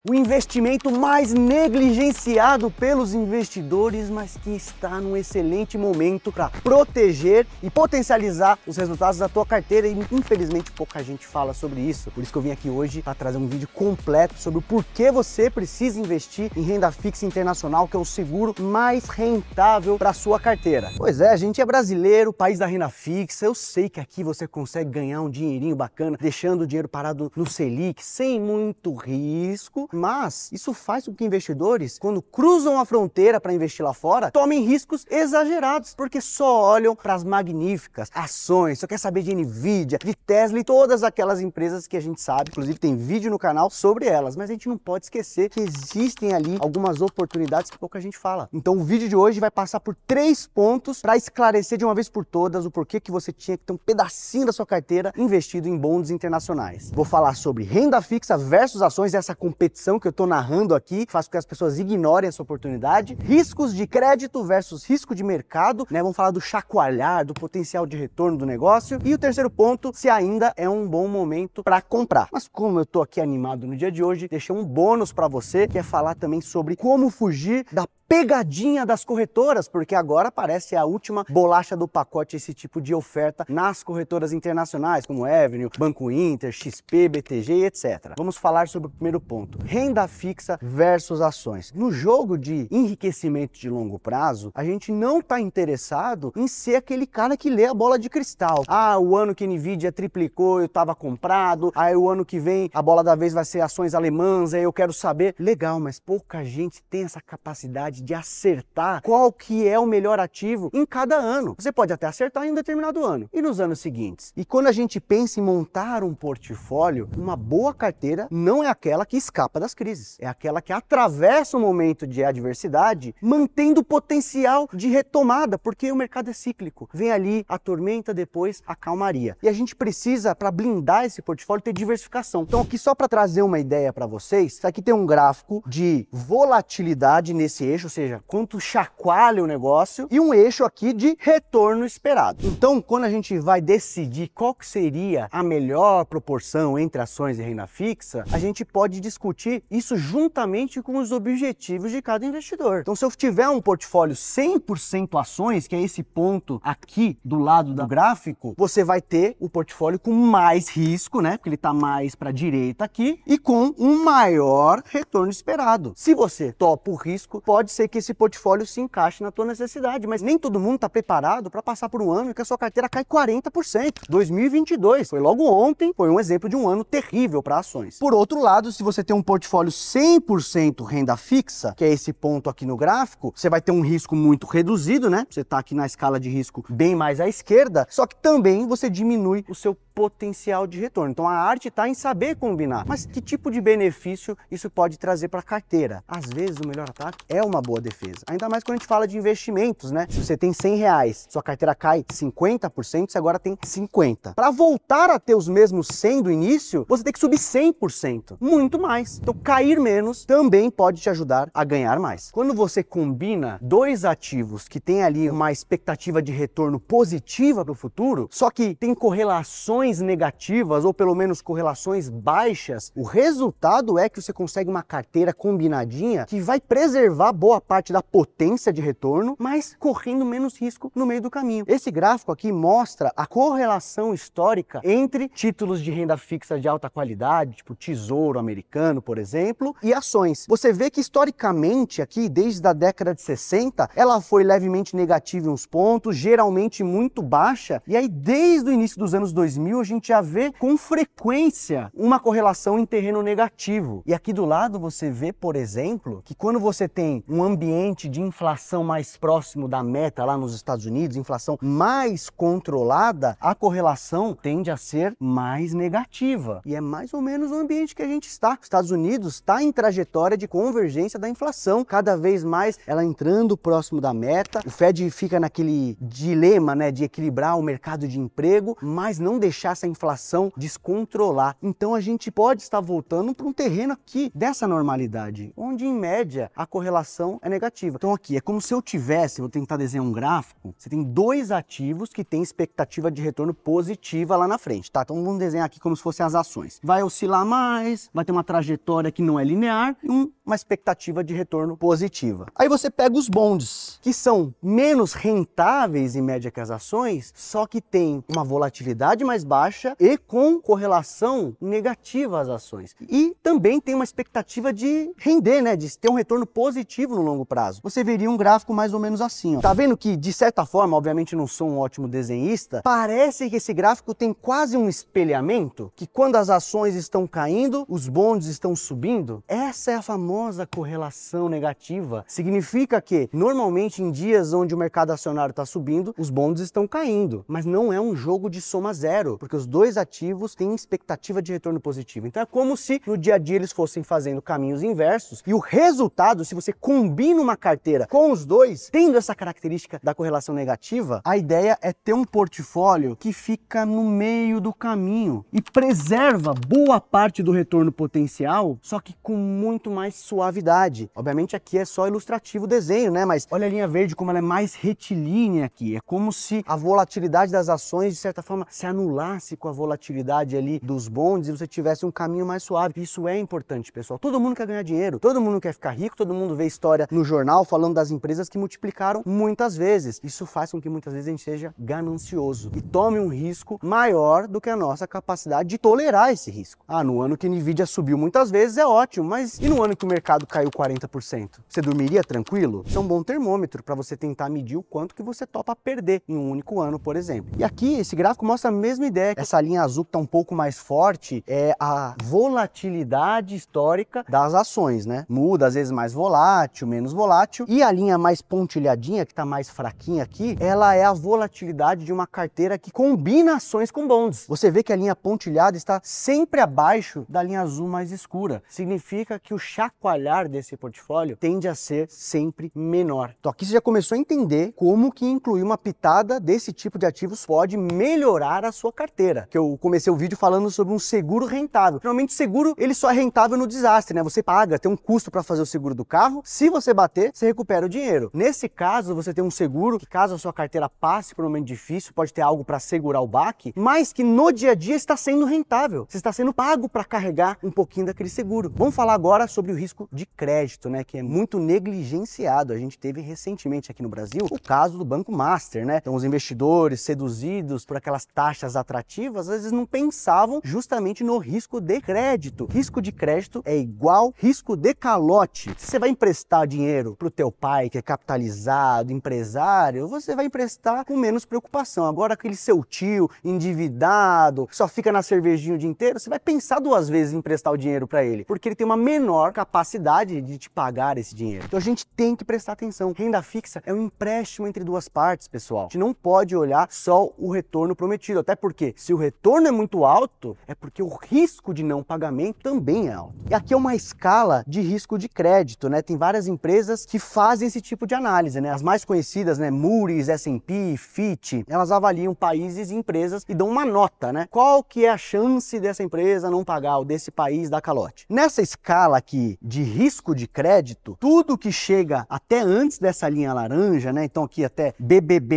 O investimento mais negligenciado pelos investidores, mas que está num excelente momento para proteger e potencializar os resultados da tua carteira, e infelizmente pouca gente fala sobre isso. Por isso que eu vim aqui hoje para trazer um vídeo completo sobre o porquê você precisa investir em renda fixa internacional, que é o seguro mais rentável para sua carteira. Pois é, a gente é brasileiro, país da renda fixa. Eu sei que aqui você consegue ganhar um dinheirinho bacana deixando o dinheiro parado no Selic sem muito risco, mas isso faz com que investidores, quando cruzam a fronteira para investir lá fora, tomem riscos exagerados, porque só olham para as magníficas ações, só quer saber de Nvidia, de Tesla e todas aquelas empresas que a gente sabe, inclusive tem vídeo no canal sobre elas, mas a gente não pode esquecer que existem ali algumas oportunidades que pouca gente fala. Então o vídeo de hoje vai passar por 3 pontos para esclarecer de uma vez por todas o porquê que você tinha que ter um pedacinho da sua carteira investido em bonds internacionais. Vou falar sobre renda fixa versus ações, essa competição que eu estou narrando aqui, faz com que as pessoas ignorem essa oportunidade, riscos de crédito versus risco de mercado, né? Vamos falar do chacoalhar, do potencial de retorno do negócio, e o terceiro ponto, se ainda é um bom momento para comprar. Mas como eu estou aqui animado no dia de hoje, deixei um bônus para você, que é falar também sobre como fugir da pegadinha das corretoras, porque agora parece a última bolacha do pacote esse tipo de oferta nas corretoras internacionais, como Avenue, Banco Inter, XP, BTG, etc. Vamos falar sobre o primeiro ponto, renda fixa versus ações. No jogo de enriquecimento de longo prazo, a gente não está interessado em ser aquele cara que lê a bola de cristal. Ah, o ano que a Nvidia triplicou, eu estava comprado, aí o ano que vem a bola da vez vai ser ações alemãs, aí eu quero saber. Legal, mas pouca gente tem essa capacidade de acertar qual que é o melhor ativo em cada ano. Você pode até acertar em um determinado ano e nos anos seguintes. E quando a gente pensa em montar um portfólio, uma boa carteira não é aquela que escapa das crises, é aquela que atravessa o momento de adversidade, mantendo o potencial de retomada, porque o mercado é cíclico. Vem ali a tormenta, depois a calmaria. E a gente precisa, para blindar esse portfólio, ter diversificação. Então aqui só para trazer uma ideia para vocês, aqui tem um gráfico de volatilidade nesse eixo, ou seja, quanto chacoalha o negócio, e um eixo aqui de retorno esperado. Então, quando a gente vai decidir qual que seria a melhor proporção entre ações e renda fixa, a gente pode discutir isso juntamente com os objetivos de cada investidor. Então, se eu tiver um portfólio 100% ações, que é esse ponto aqui do lado do gráfico, você vai ter o portfólio com mais risco, né? Porque ele está mais para a direita aqui, e com um maior retorno esperado. Se você topa o risco, pode ser que esse portfólio se encaixe na tua necessidade, mas nem todo mundo está preparado para passar por um ano em que a sua carteira cai 40%. 2022 foi logo ontem, foi um exemplo de um ano terrível para ações. Por outro lado, se você tem um portfólio 100% renda fixa, que é esse ponto aqui no gráfico, você vai ter um risco muito reduzido, né? Você está aqui na escala de risco bem mais à esquerda, só que também você diminui o seu potencial de retorno. Então a arte está em saber combinar. Mas que tipo de benefício isso pode trazer para a carteira? Às vezes o melhor ataque é uma boa defesa. Ainda mais quando a gente fala de investimentos, né? Se você tem R$100, sua carteira cai 50%, você agora tem 50%. Para voltar a ter os mesmos 100 do início, você tem que subir 100%. Muito mais. Então cair menos também pode te ajudar a ganhar mais. Quando você combina dois ativos que tem ali uma expectativa de retorno positiva para o futuro, só que tem correlações negativas ou pelo menos correlações baixas, o resultado é que você consegue uma carteira combinadinha que vai preservar boa parte da potência de retorno, mas correndo menos risco no meio do caminho. Esse gráfico aqui mostra a correlação histórica entre títulos de renda fixa de alta qualidade, tipo Tesouro Americano, por exemplo, e ações. Você vê que historicamente aqui, desde a década de 60, ela foi levemente negativa em uns pontos, geralmente muito baixa, e aí desde o início dos anos 2000 a gente já vê com frequência uma correlação em terreno negativo. E aqui do lado você vê, por exemplo, que quando você tem um ambiente de inflação mais próximo da meta lá nos Estados Unidos, inflação mais controlada, a correlação tende a ser mais negativa. E é mais ou menos o ambiente que a gente está. Os Estados Unidos está em trajetória de convergência da inflação, cada vez mais ela entrando próximo da meta. O Fed fica naquele dilema, né, de equilibrar o mercado de emprego, mas não deixar deixar essa inflação descontrolar. Então a gente pode estar voltando para um terreno aqui dessa normalidade, onde em média a correlação é negativa. Então aqui é como se eu tivesse, vou tentar desenhar um gráfico, você tem dois ativos que têm expectativa de retorno positiva lá na frente, tá? Então vamos desenhar aqui como se fossem as ações. Vai oscilar mais, vai ter uma trajetória que não é linear e uma expectativa de retorno positiva. Aí você pega os bonds, que são menos rentáveis em média que as ações, só que tem uma volatilidade mais baixa e com correlação negativa às ações. E também tem uma expectativa de render, né? De ter um retorno positivo no longo prazo. Você veria um gráfico mais ou menos assim, ó. Tá vendo que, de certa forma, obviamente não sou um ótimo desenhista, parece que esse gráfico tem quase um espelhamento, que quando as ações estão caindo, os bonds estão subindo. Essa é a famosa correlação negativa. Significa que, normalmente, em dias onde o mercado acionário está subindo, os bonds estão caindo. Mas não é um jogo de soma zero, porque os dois ativos têm expectativa de retorno positivo. Então é como se no dia a dia eles fossem fazendo caminhos inversos e o resultado, se você combina uma carteira com os dois, tendo essa característica da correlação negativa, a ideia é ter um portfólio que fica no meio do caminho e preserva boa parte do retorno potencial, só que com muito mais suavidade. Obviamente aqui é só ilustrativo o desenho, né? Mas olha a linha verde como ela é mais retilínea aqui. É como se a volatilidade das ações, de certa forma, se anulasse com a volatilidade ali dos bonds e você tivesse um caminho mais suave. Isso é importante, pessoal. Todo mundo quer ganhar dinheiro, todo mundo quer ficar rico, todo mundo vê história no jornal falando das empresas que multiplicaram muitas vezes. Isso faz com que muitas vezes a gente seja ganancioso e tome um risco maior do que a nossa capacidade de tolerar esse risco. Ah, no ano que a Nvidia subiu muitas vezes é ótimo, mas e no ano que o mercado caiu 40%? Você dormiria tranquilo? Isso é um bom termômetro para você tentar medir o quanto que você topa perder em um único ano, por exemplo. E aqui esse gráfico mostra a mesma ideia. Essa linha azul que está um pouco mais forte é a volatilidade histórica das ações, né? Muda, às vezes mais volátil, menos volátil. E a linha mais pontilhadinha, que está mais fraquinha aqui, ela é a volatilidade de uma carteira que combina ações com bonds. Você vê que a linha pontilhada está sempre abaixo da linha azul mais escura. Significa que o chacoalhar desse portfólio tende a ser sempre menor. Então aqui você já começou a entender como que incluir uma pitada desse tipo de ativos pode melhorar a sua carteira. Que eu comecei o vídeo falando sobre um seguro rentável. Normalmente o seguro, ele só é rentável no desastre, né? Você paga, tem um custo para fazer o seguro do carro. Se você bater, você recupera o dinheiro. Nesse caso, você tem um seguro que, caso a sua carteira passe por um momento difícil, pode ter algo para segurar o baque, mas que no dia a dia está sendo rentável. Você está sendo pago para carregar um pouquinho daquele seguro. Vamos falar agora sobre o risco de crédito, né? Que é muito negligenciado. A gente teve recentemente aqui no Brasil o caso do Banco Master, né? Então os investidores seduzidos por aquelas taxas atrativas, às vezes não pensavam justamente no risco de crédito. Risco de crédito é igual risco de calote. Se você vai emprestar dinheiro para o teu pai, que é capitalizado, empresário, você vai emprestar com menos preocupação. Agora aquele seu tio endividado, que só fica na cervejinha o dia inteiro, você vai pensar duas vezes em emprestar o dinheiro para ele, porque ele tem uma menor capacidade de te pagar esse dinheiro. Então a gente tem que prestar atenção. Renda fixa é um empréstimo entre duas partes, pessoal. A gente não pode olhar só o retorno prometido, até porque se o retorno é muito alto, é porque o risco de não pagamento também é alto. E aqui é uma escala de risco de crédito, né? Tem várias empresas que fazem esse tipo de análise, né? As mais conhecidas, né? Moody's, S&P, Fitch, elas avaliam países e empresas e dão uma nota, né? Qual que é a chance dessa empresa não pagar ou desse país dar calote? Nessa escala aqui de risco de crédito, tudo que chega até antes dessa linha laranja, né? Então aqui até BBB-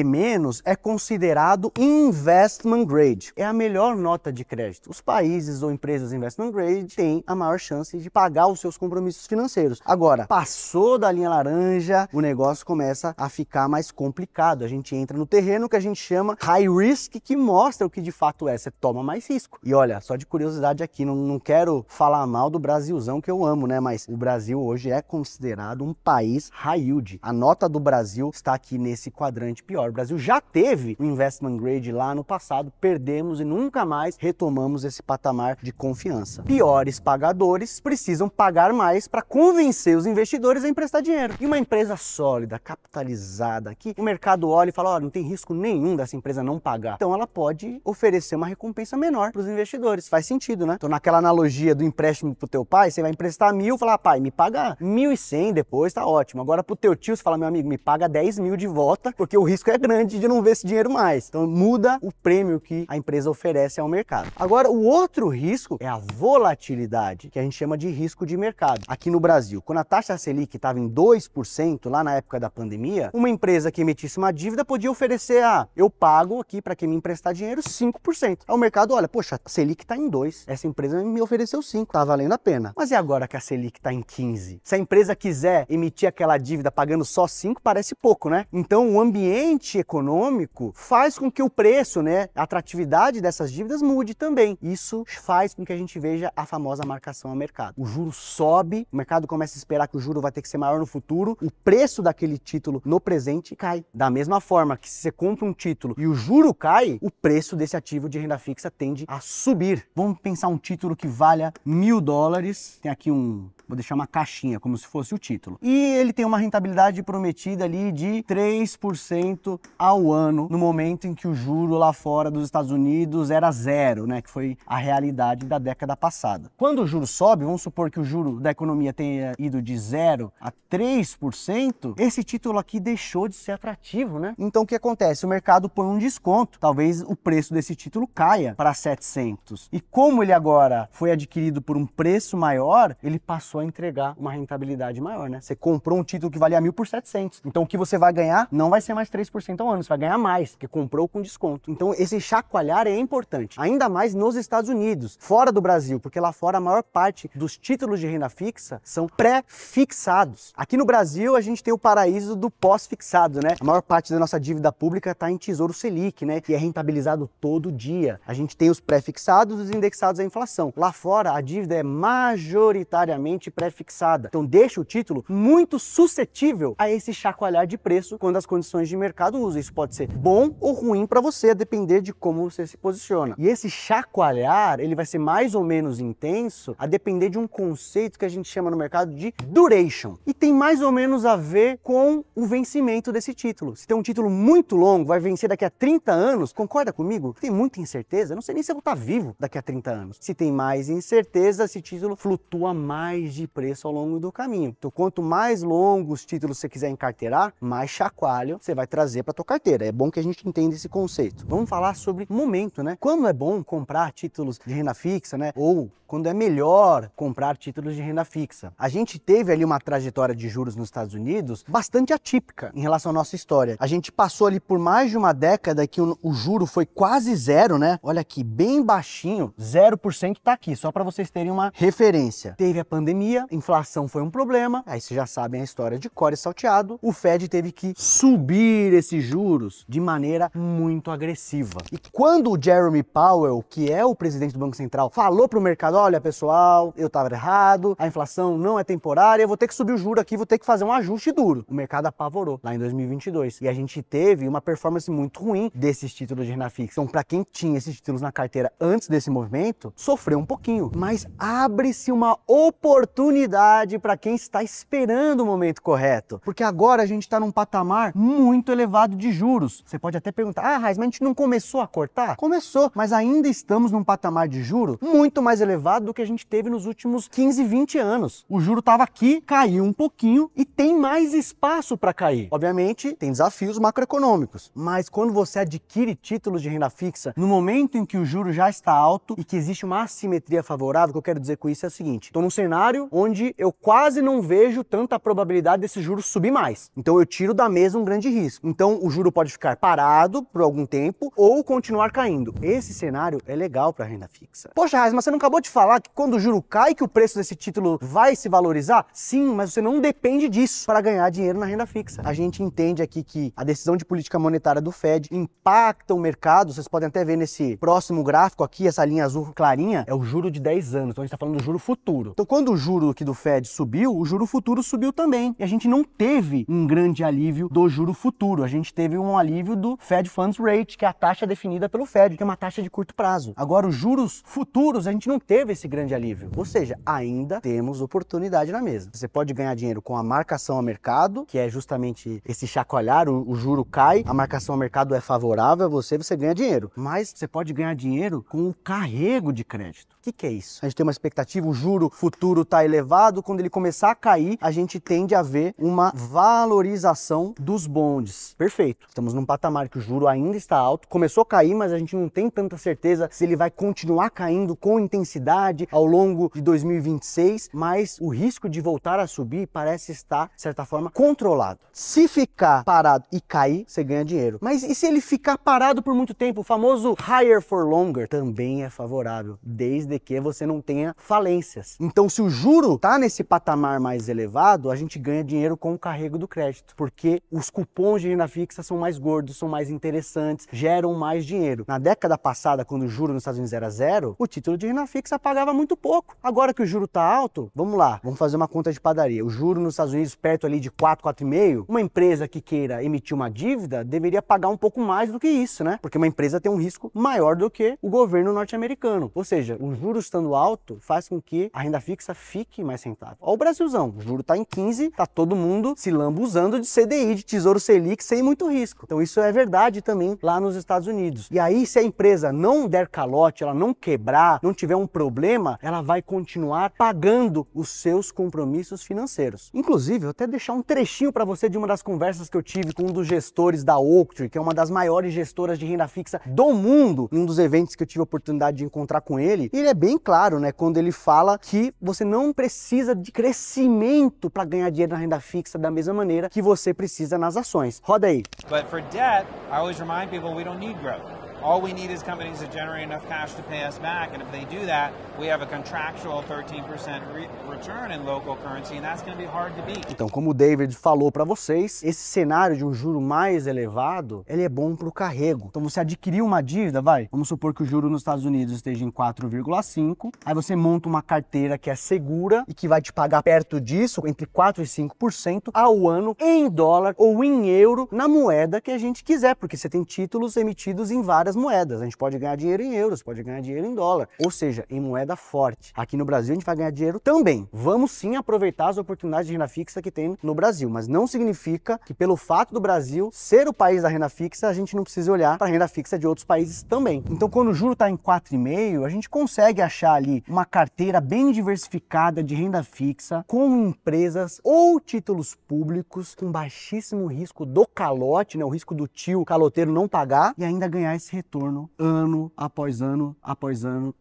é considerado investment grade. É a melhor nota de crédito. Os países ou empresas investment grade têm a maior chance de pagar os seus compromissos financeiros. Agora, passou da linha laranja, o negócio começa a ficar mais complicado. A gente entra no terreno que a gente chama high risk, que mostra o que de fato é. Você toma mais risco. E olha, só de curiosidade aqui, não quero falar mal do Brasilzão que eu amo, né? Mas o Brasil hoje é considerado um país high yield. A nota do Brasil está aqui nesse quadrante pior. O Brasil já teve o investment grade lá no passado, perdemos e nunca mais retomamos esse patamar de confiança. Piores pagadores precisam pagar mais para convencer os investidores a emprestar dinheiro. E uma empresa sólida, capitalizada, que o mercado olha e fala, ó, não tem risco nenhum dessa empresa não pagar. Então ela pode oferecer uma recompensa menor para os investidores. Faz sentido, né? Então naquela analogia do empréstimo para o teu pai, você vai emprestar 1.000, fala, pai, me paga 1.100 depois, tá ótimo. Agora pro teu tio, você fala, meu amigo, me paga 10.000 de volta, porque o risco é grande de não ver esse dinheiro mais. Então muda o prêmio que a empresa oferece ao mercado. Agora, o outro risco é a volatilidade, que a gente chama de risco de mercado. Aqui no Brasil, quando a taxa Selic estava em 2%, lá na época da pandemia, uma empresa que emitisse uma dívida podia oferecer, eu pago aqui para quem me emprestar dinheiro 5%. Aí o mercado olha, poxa, a Selic está em 2%, essa empresa me ofereceu 5%, tá valendo a pena. Mas e agora que a Selic está em 15%? Se a empresa quiser emitir aquela dívida pagando só 5%, parece pouco, né? Então o ambiente econômico faz com que o preço, né, a atratividade dessas dívidas mude também. Isso faz com que a gente veja a famosa marcação a mercado. O juro sobe, o mercado começa a esperar que o juro vai ter que ser maior no futuro, o preço daquele título no presente cai. Da mesma forma que se você compra um título e o juro cai, o preço desse ativo de renda fixa tende a subir. Vamos pensar um título que valha $1.000, tem aqui vou deixar uma caixinha como se fosse o título. E ele tem uma rentabilidade prometida ali de 3% ao ano, no momento em que o juro lá fora dos Estados Unidos era 0, né, que foi a realidade da década passada. Quando o juro sobe, vamos supor que o juro da economia tenha ido de 0 a 3%, esse título aqui deixou de ser atrativo, né? Então o que acontece? O mercado põe um desconto, talvez o preço desse título caia para 700. E como ele agora foi adquirido por um preço maior, ele passou a entregar uma rentabilidade maior, né? Você comprou um título que valia 1.000 por 700. Então o que você vai ganhar não vai ser mais 3% ao ano, você vai ganhar mais, porque comprou com desconto. Então esse chacoalhar é importante, ainda mais nos Estados Unidos, fora do Brasil, porque lá fora a maior parte dos títulos de renda fixa são pré-fixados. Aqui no Brasil a gente tem o paraíso do pós-fixado, né? A maior parte da nossa dívida pública está em Tesouro Selic, né? Que é rentabilizado todo dia. A gente tem os pré-fixados e os indexados à inflação. Lá fora a dívida é majoritariamente pré-fixada. Então deixa o título muito suscetível a esse chacoalhar de preço quando as condições de mercado usam. Isso pode ser bom ou ruim para você, a depender de como você se posiciona. E esse chacoalhar, ele vai ser mais ou menos intenso a depender de um conceito que a gente chama no mercado de duration. E tem mais ou menos a ver com o vencimento desse título. Se tem um título muito longo, vai vencer daqui a 30 anos, concorda comigo? Tem muita incerteza, eu não sei nem se eu vou estar vivo daqui a 30 anos. Se tem mais incerteza, esse título flutua mais de preço ao longo do caminho. Então, quanto mais longos títulos você quiser encarteirar, mais chacoalho você vai trazer para tua carteira. É bom que a gente entenda esse conceito. Vamos falar sobre momento, né? Quando é bom comprar títulos de renda fixa, né? Ou quando é melhor comprar títulos de renda fixa. A gente teve ali uma trajetória de juros nos Estados Unidos bastante atípica em relação à nossa história. A gente passou ali por mais de uma década que o juro foi quase 0, né? Olha aqui, bem baixinho, 0% tá aqui, só para vocês terem uma referência. Teve a pandemia, inflação foi um problema, aí vocês já sabem a história de cor e salteado. O Fed teve que subir esses juros de maneira muito agressiva. E quando o Jeremy Powell, que é o presidente do Banco Central, falou para o mercado, olha pessoal, eu estava errado, a inflação não é temporária, eu vou ter que subir o juro aqui, vou ter que fazer um ajuste duro. O mercado apavorou lá em 2022 e a gente teve uma performance muito ruim desses títulos de renda fixa. Então, para quem tinha esses títulos na carteira antes desse movimento, sofreu um pouquinho, mas abre-se uma oportunidade para quem está esperando o momento correto, porque agora a gente está num patamar muito elevado de juros. Você pode até perguntar, Raiz, mas a gente não começou a cortar? Começou, mas ainda estamos num patamar de juro muito mais elevado do que a gente teve nos últimos 15, 20 anos. O juro estava aqui, caiu um pouquinho e tem mais espaço para cair. Obviamente, tem desafios macroeconômicos, mas quando você adquire títulos de renda fixa, no momento em que o juro já está alto e que existe uma assimetria favorável, o que eu quero dizer com isso é o seguinte, estou num cenário onde eu quase não vejo tanta probabilidade desse juro subir mais. Então eu tiro da mesa um grande risco. Então o juro pode ficar parado por algum tempo ou continuar caindo. Esse cenário é legal para renda fixa. Poxa, Raiz, mas você não acabou de falar que quando o juro cai que o preço desse título vai se valorizar? Sim, mas você não depende disso para ganhar dinheiro na renda fixa. A gente entende aqui que a decisão de política monetária do Fed impacta o mercado. Vocês podem até ver nesse próximo gráfico aqui, essa linha azul clarinha, é o juro de 10 anos. Então a gente está falando do juro futuro. Então quando o juro aqui do Fed subiu, o juro futuro subiu também. E a gente não teve um grande alívio do juro futuro. A gente teve um alívio do Fed Funds Rate, que é a taxa definida pelo Fed, que é uma taxa de curto prazo. Agora, os juros futuros, a gente não teve teve esse grande alívio. Ou seja, ainda temos oportunidade na mesa. Você pode ganhar dinheiro com a marcação a mercado, que é justamente esse chacoalhar, o juro cai, a marcação a mercado é favorável a você, você ganha dinheiro. Mas você pode ganhar dinheiro com o carrego de crédito. O que é isso? A gente tem uma expectativa, o juro futuro está elevado, quando ele começar a cair, a gente tende a ver uma valorização dos bondes. Perfeito. Estamos num patamar que o juro ainda está alto, começou a cair, mas a gente não tem tanta certeza se ele vai continuar caindo com intensidade ao longo de 2026, mas o risco de voltar a subir parece estar, de certa forma, controlado. Se ficar parado e cair, você ganha dinheiro. Mas e se ele ficar parado por muito tempo? O famoso higher for longer também é favorável, desde que você não tenha falências. Então, se o juro está nesse patamar mais elevado, a gente ganha dinheiro com o carrego do crédito, porque os cupons de renda fixa são mais gordos, são mais interessantes, geram mais dinheiro. Na década passada, quando o juro nos Estados Unidos era zero, o título de renda fixa pagava muito pouco. Agora que o juro está alto, vamos lá, vamos fazer uma conta de padaria. O juro nos Estados Unidos perto ali de 4, 4,5, uma empresa que queira emitir uma dívida deveria pagar um pouco mais do que isso, né? Porque uma empresa tem um risco maior do que o governo norte-americano. Ou seja, o juro estando alto faz com que a renda fixa fique mais rentável. Olha o Brasilzão, o juro está em 15, tá todo mundo se lambuzando de CDI, de Tesouro Selic, sem muito risco. Então isso é verdade também lá nos Estados Unidos. E aí, se a empresa não der calote, ela não quebrar, não tiver um problema, ela vai continuar pagando os seus compromissos financeiros. Inclusive, eu até deixar um trechinho para você de uma das conversas que eu tive com um dos gestores da Oaktree, que é uma das maiores gestoras de renda fixa do mundo, em um dos eventos que eu tive a oportunidade de encontrar com ele. E ele é bem claro, né, quando ele fala que você não precisa de crescimento para ganhar dinheiro na renda fixa da mesma maneira que você precisa nas ações. Roda aí. But for debt, I always remind people we don't need growth. All we need is companies that generate enough cash to pay us back, and if they do that, we have a contractual 13% return in local currency, and that's going to be hard to beat. Então, como o David falou para vocês, esse cenário de um juro mais elevado, ele é bom para o carrego. Então, você adquiriu uma dívida, vamos supor que o juro nos Estados Unidos esteja em 4,5, aí você monta uma carteira que é segura e que vai te pagar perto disso, entre 4 e 5% ao ano, em dólar ou em euro, na moeda que a gente quiser, porque você tem títulos emitidos em várias moedas. A gente pode ganhar dinheiro em euros, pode ganhar dinheiro em dólar, ou seja, em moeda forte. Aqui no Brasil a gente vai ganhar dinheiro também. Vamos sim aproveitar as oportunidades de renda fixa que tem no Brasil, mas não significa que pelo fato do Brasil ser o país da renda fixa, a gente não precisa olhar para a renda fixa de outros países também. Então, quando o juro está em 4,5, a gente consegue achar ali uma carteira bem diversificada de renda fixa com empresas ou títulos públicos com baixíssimo risco do calote, né, o risco do tio caloteiro não pagar e ainda ganhar esse retorno ano após ano,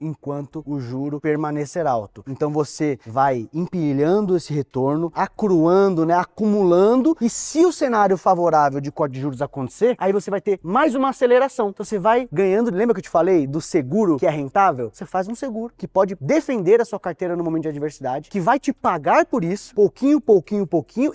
enquanto o juro permanecer alto. Então você vai empilhando esse retorno, acruando, né, acumulando, e se o cenário favorável de corte de juros acontecer, aí você vai ter mais uma aceleração. Então você vai ganhando, lembra que eu te falei do seguro que é rentável? Você faz um seguro que pode defender a sua carteira no momento de adversidade, que vai te pagar por isso, pouquinho,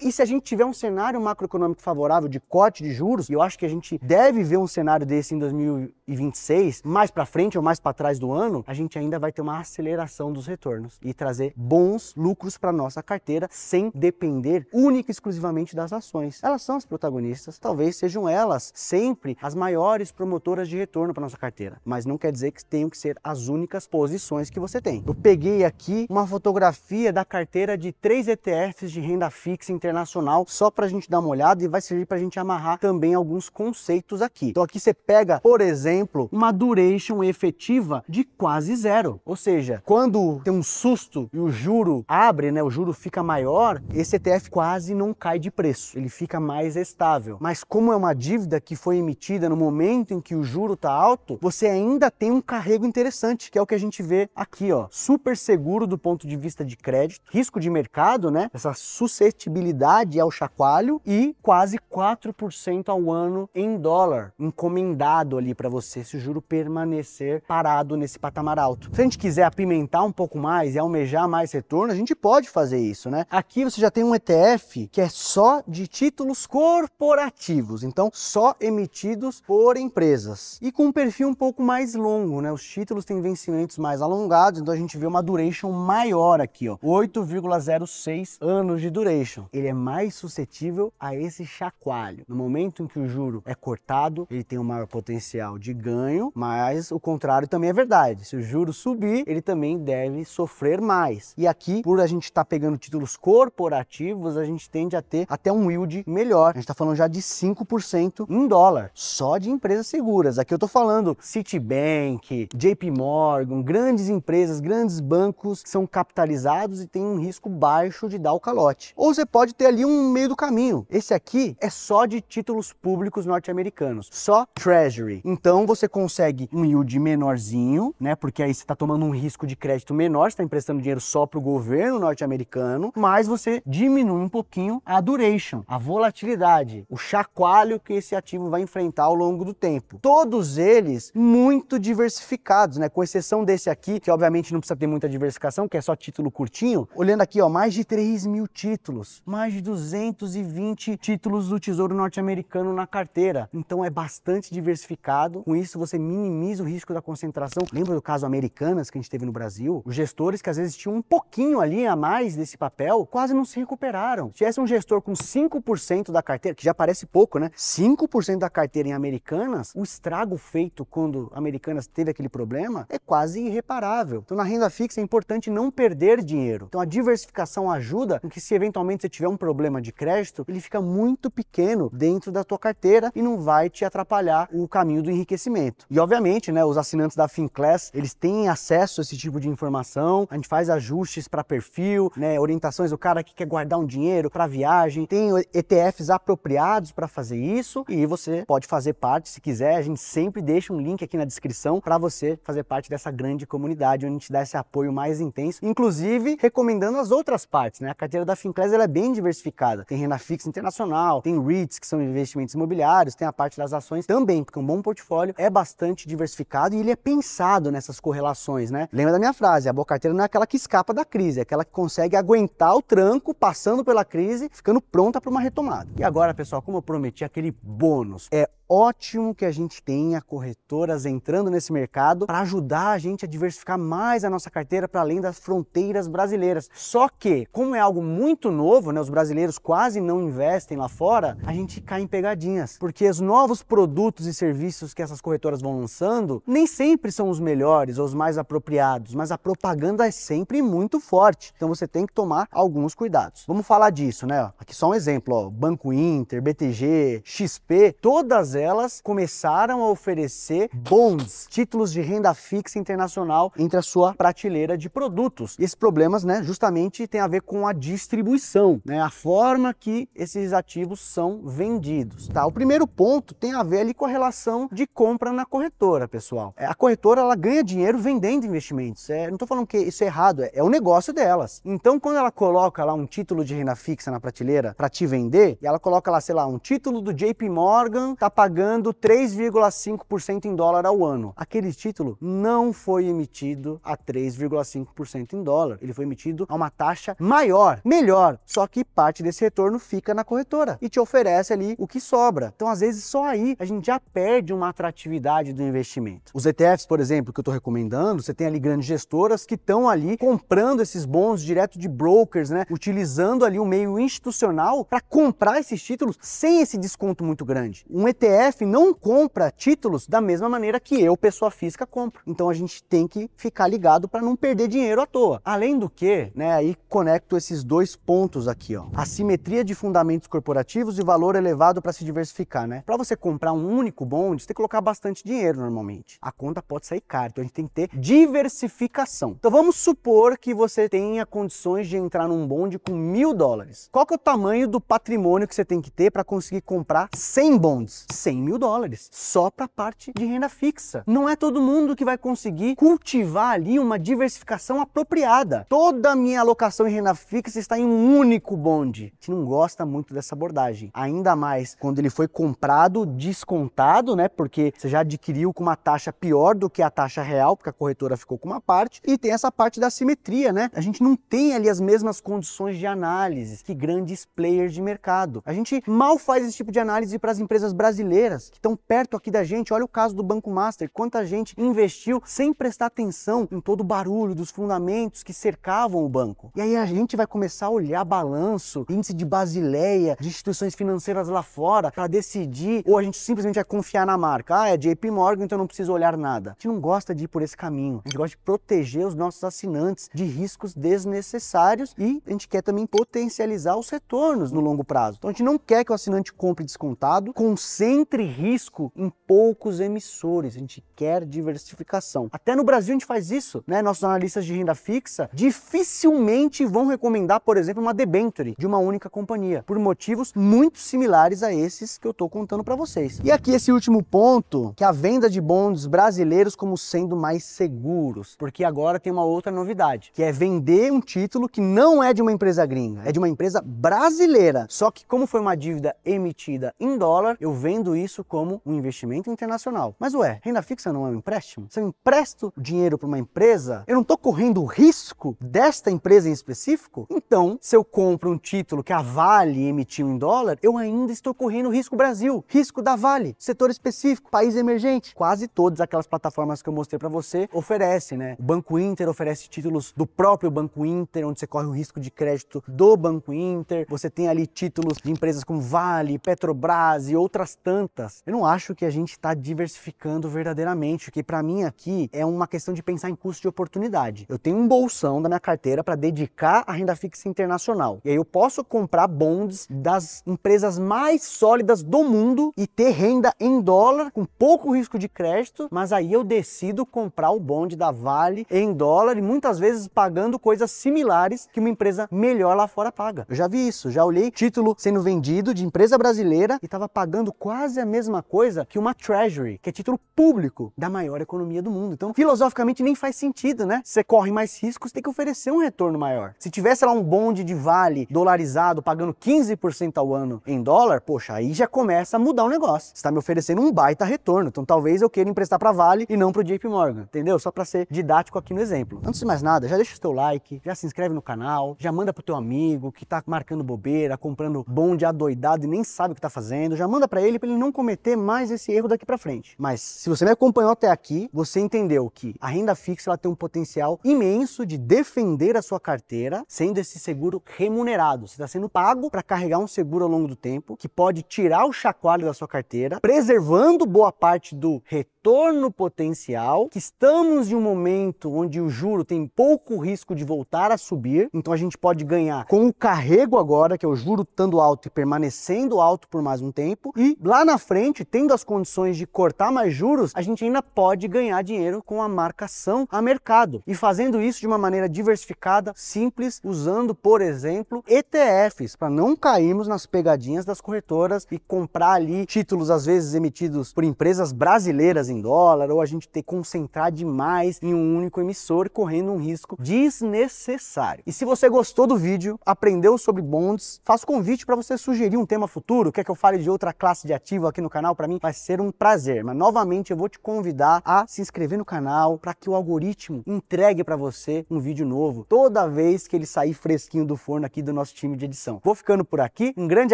e se a gente tiver um cenário macroeconômico favorável de corte de juros, e eu acho que a gente deve ver um cenário desse em 2026, mais para frente ou mais para trás do ano, a gente ainda vai ter uma aceleração dos retornos e trazer bons lucros para nossa carteira sem depender única e exclusivamente das ações. Elas são as protagonistas, talvez sejam elas sempre as maiores promotoras de retorno para nossa carteira, mas não quer dizer que tenham que ser as únicas posições que você tem. Eu peguei aqui uma fotografia da carteira de 3 ETFs de renda fixa internacional só para a gente dar uma olhada e vai servir para a gente amarrar também alguns conceitos aqui. Então aqui você pega, por exemplo, uma duration efetiva de quase zero. Ou seja, quando tem um susto e o juro abre, né, o juro fica maior, esse ETF quase não cai de preço, ele fica mais estável. Mas como é uma dívida que foi emitida no momento em que o juro está alto, você ainda tem um carrego interessante, que é o que a gente vê aqui, ó, super seguro do ponto de vista de crédito, risco de mercado, né, essa suscetibilidade ao chacoalho e quase 4% ao ano em dólar, encomendado ali para você, se o juro permanecer parado nesse patamar alto. Se a gente quiser apimentar um pouco mais e almejar mais retorno, a gente pode fazer isso, né? Aqui você já tem um ETF que é só de títulos corporativos, então só emitidos por empresas e com um perfil um pouco mais longo, né? Os títulos têm vencimentos mais alongados, então a gente vê uma duration maior aqui, ó, 8,06 anos de duration. Ele é mais suscetível a esse chacoalho. No momento em que o juro é cortado, ele tem um maior potencial de ganho, mas o contrário também é verdade. Se o juro subir, ele também deve sofrer mais. E aqui, por a gente estar pegando títulos corporativos, a gente tende a ter até um yield melhor. A gente está falando já de 5% em dólar, só de empresas seguras. Aqui eu estou falando Citibank, JP Morgan, grandes empresas, grandes bancos que são capitalizados e têm um risco baixo de dar o calote. Ou você pode ter ali um meio do caminho. Esse aqui é só de títulos públicos norte-americanos, só Treasury. Então você consegue um yield menorzinho, né? Porque aí você está tomando um risco de crédito menor, você está emprestando dinheiro só para o governo norte-americano, mas você diminui um pouquinho a duration, a volatilidade, o chacoalho que esse ativo vai enfrentar ao longo do tempo. Todos eles muito diversificados, né? Com exceção desse aqui, que obviamente não precisa ter muita diversificação, que é só título curtinho. Olhando aqui, ó, mais de 3 mil títulos, mais de 220 títulos do Tesouro norte-americano na carteira. Então é bastante diversificado. Com isso você minimiza o risco da concentração. Lembra do caso Americanas que a gente teve no Brasil? Os gestores que às vezes tinham um pouquinho ali a mais desse papel, quase não se recuperaram. Se tivesse um gestor com 5% da carteira, que já parece pouco, né? 5% da carteira em Americanas, o estrago feito quando Americanas teve aquele problema é quase irreparável. Então na renda fixa é importante não perder dinheiro. Então a diversificação ajuda em que se eventualmente você tiver um problema de crédito, ele fica muito pequeno dentro da tua carteira e não vai te atrapalhar o caminho do enriquecimento. E obviamente, né, os assinantes da Finclass, eles têm acesso a esse tipo de informação, a gente faz ajustes para perfil, né, orientações do cara que quer guardar um dinheiro para viagem, tem ETFs apropriados para fazer isso e você pode fazer parte, se quiser, a gente sempre deixa um link aqui na descrição para você fazer parte dessa grande comunidade onde a gente dá esse apoio mais intenso, inclusive recomendando as outras partes, né? A carteira da Finclass ela é bem diversificada, tem renda fixa internacional, tem REITs, que são investimentos imobiliários, tem a parte das ações também, porque um bom portfólio é bastante diversificado e ele é pensado nessas correlações, né? Lembra da minha frase, a boa carteira não é aquela que escapa da crise, é aquela que consegue aguentar o tranco, passando pela crise, ficando pronta para uma retomada. E agora, pessoal, como eu prometi, aquele bônus. É ótimo que a gente tenha corretoras entrando nesse mercado para ajudar a gente a diversificar mais a nossa carteira para além das fronteiras brasileiras. Só que, como é algo muito novo, né, os brasileiros quase não investem lá fora, a gente cai em pegadinhas, porque os novos produtos e serviços que essas corretoras vão lançando nem sempre são os melhores ou os mais apropriados, mas a propaganda é sempre muito forte. Então você tem que tomar alguns cuidados. Vamos falar disso, né? Aqui só um exemplo, ó, Banco Inter, BTG, XP, todas elas começaram a oferecer bonds, títulos de renda fixa internacional entre a sua prateleira de produtos. E esses problemas, né, justamente tem a ver com a distribuição, né, a forma que esses ativos são vendidos. Tá? O primeiro ponto tem a ver ali com a relação de compra na corretora, pessoal. A corretora ela ganha dinheiro vendendo investimentos. Não estou falando que isso é errado, é o negócio delas. Então, quando ela coloca lá um título de renda fixa na prateleira para te vender, e ela coloca lá, sei lá, um título do JP Morgan tá pagando 3,5% em dólar ao ano. Aquele título não foi emitido a 3,5% em dólar. Ele foi emitido a uma taxa maior, melhor. Só que parte desse retorno fica na corretora e te oferece ali o que sobra. Então, às vezes, só aí a gente já perde uma atratividade do investimento. Os ETFs, por exemplo, que eu estou recomendando, você tem ali grandes gestoras que estão ali comprando esses bons direto de brokers, né? Utilizando ali o meio institucional para comprar esses títulos sem esse desconto muito grande. Um ETF não compra títulos da mesma maneira que eu, pessoa física, compro. Então a gente tem que ficar ligado para não perder dinheiro à toa. Além do que, né, aí conecto esses dois pontos aqui, ó. Assimetria de fundamentos corporativos e valor elevado para se diversificar, né? Para você comprar um único bond, você tem que colocar bastante dinheiro normalmente. A conta pode sair cara, então a gente tem que ter diversificação. Então vamos supor que você tenha condições de entrar num bonde com $1.000. Qual que é o tamanho do patrimônio que você tem que ter para conseguir comprar 100 bonds? $100.000, só para a parte de renda fixa. Não é todo mundo que vai conseguir cultivar ali uma diversificação apropriada. Toda a minha alocação em renda fixa está em um único bonde. A gente não gosta muito dessa abordagem. Ainda mais quando ele foi comprado, descontado, né? Porque você já adquiriu com uma taxa pior do que a taxa real, porque a corretora ficou com uma parte, e tem essa parte da simetria, né? A gente não tem ali as mesmas condições de análise que grandes players de mercado. A gente mal faz esse tipo de análise para as empresas brasileiras brasileiras que estão perto aqui da gente. Olha o caso do Banco Master, quanta gente investiu sem prestar atenção em todo o barulho dos fundamentos que cercavam o banco. E aí a gente vai começar a olhar balanço, índice de Basileia, de instituições financeiras lá fora para decidir, ou a gente simplesmente vai confiar na marca. Ah, é JP Morgan, então não preciso olhar nada. A gente não gosta de ir por esse caminho. A gente gosta de proteger os nossos assinantes de riscos desnecessários e a gente quer também potencializar os retornos no longo prazo. Então a gente não quer que o assinante compre descontado, concentre risco em poucos emissores. A gente quer diversificação. Até no Brasil a gente faz isso, né? Nossos analistas de renda fixa dificilmente vão recomendar, por exemplo, uma debenture de uma única companhia, por motivos muito similares a esses que eu estou contando para vocês. E aqui esse último ponto, que é a venda de bonds brasileiros como sendo mais seguros, porque agora tem uma outra novidade, que é vender um título que não é de uma empresa gringa, é de uma empresa brasileira. Só que como foi uma dívida emitida em dólar, eu vendo isso como um investimento internacional. Mas ué, renda fixa não é um empréstimo? Se eu empresto dinheiro para uma empresa, eu não estou correndo o risco desta empresa em específico? Então, se eu compro um título que a Vale emitiu em dólar, eu ainda estou correndo risco Brasil, risco da Vale, setor específico, país emergente. Quase todas aquelas plataformas que eu mostrei para você oferecem, né? O Banco Inter oferece títulos do próprio Banco Inter, onde você corre o risco de crédito do Banco Inter. Você tem ali títulos de empresas como Vale, Petrobras e outras tantas. Eu não acho que a gente está diversificando verdadeiramente, porque para mim aqui é uma questão de pensar em custo de oportunidade. Eu tenho um bolsão da minha carteira para dedicar à renda fixa internacional. E aí eu posso comprar bonds das empresas mais sólidas do mundo e ter renda em dólar com pouco risco de crédito, mas aí eu decido comprar o bond da Vale em dólar e muitas vezes pagando coisas similares que uma empresa melhor lá fora paga. Eu já vi isso, já olhei título sendo vendido de empresa brasileira e estava pagando quase a mesma coisa que uma Treasury, que é título público da maior economia do mundo. Então, filosoficamente nem faz sentido, né? Você corre mais riscos, tem que oferecer um retorno maior. Se tivesse lá um bond de Vale dolarizado pagando 15% ao ano em dólar, poxa, aí já começa a mudar o negócio. Você está me oferecendo um baita retorno, então talvez eu queira emprestar para Vale e não para o JP Morgan, entendeu? Só para ser didático aqui no exemplo. Antes de mais nada, já deixa o teu like, já se inscreve no canal, já manda pro teu amigo que tá marcando bobeira, comprando bond adoidado e nem sabe o que tá fazendo, já manda para ele não cometer mais esse erro daqui para frente. Mas se você me acompanhou até aqui, você entendeu que a renda fixa ela tem um potencial imenso de defender a sua carteira, sendo esse seguro remunerado. Você está sendo pago para carregar um seguro ao longo do tempo, que pode tirar o chacoalho da sua carteira, preservando boa parte do retorno potencial, que estamos em um momento onde o juro tem pouco risco de voltar a subir, então a gente pode ganhar com o carrego agora, que é o juro estando alto e permanecendo alto por mais um tempo, e lá na frente, tendo as condições de cortar mais juros, a gente ainda pode ganhar dinheiro com a marcação a mercado, e fazendo isso de uma maneira diversificada, simples, usando, por exemplo, ETFs, para não cairmos nas pegadinhas das corretoras e comprar ali títulos às vezes emitidos por empresas brasileiras em dólar, ou a gente ter que concentrar demais em um único emissor, correndo um risco desnecessário. E se você gostou do vídeo, aprendeu sobre bonds, faço convite para você sugerir um tema futuro, quer que eu fale de outra classe de ativo aqui no canal, para mim vai ser um prazer. Mas novamente eu vou te convidar a se inscrever no canal para que o algoritmo entregue para você um vídeo novo toda vez que ele sair fresquinho do forno aqui do nosso time de edição. Vou ficando por aqui, um grande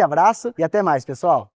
abraço e até mais, pessoal!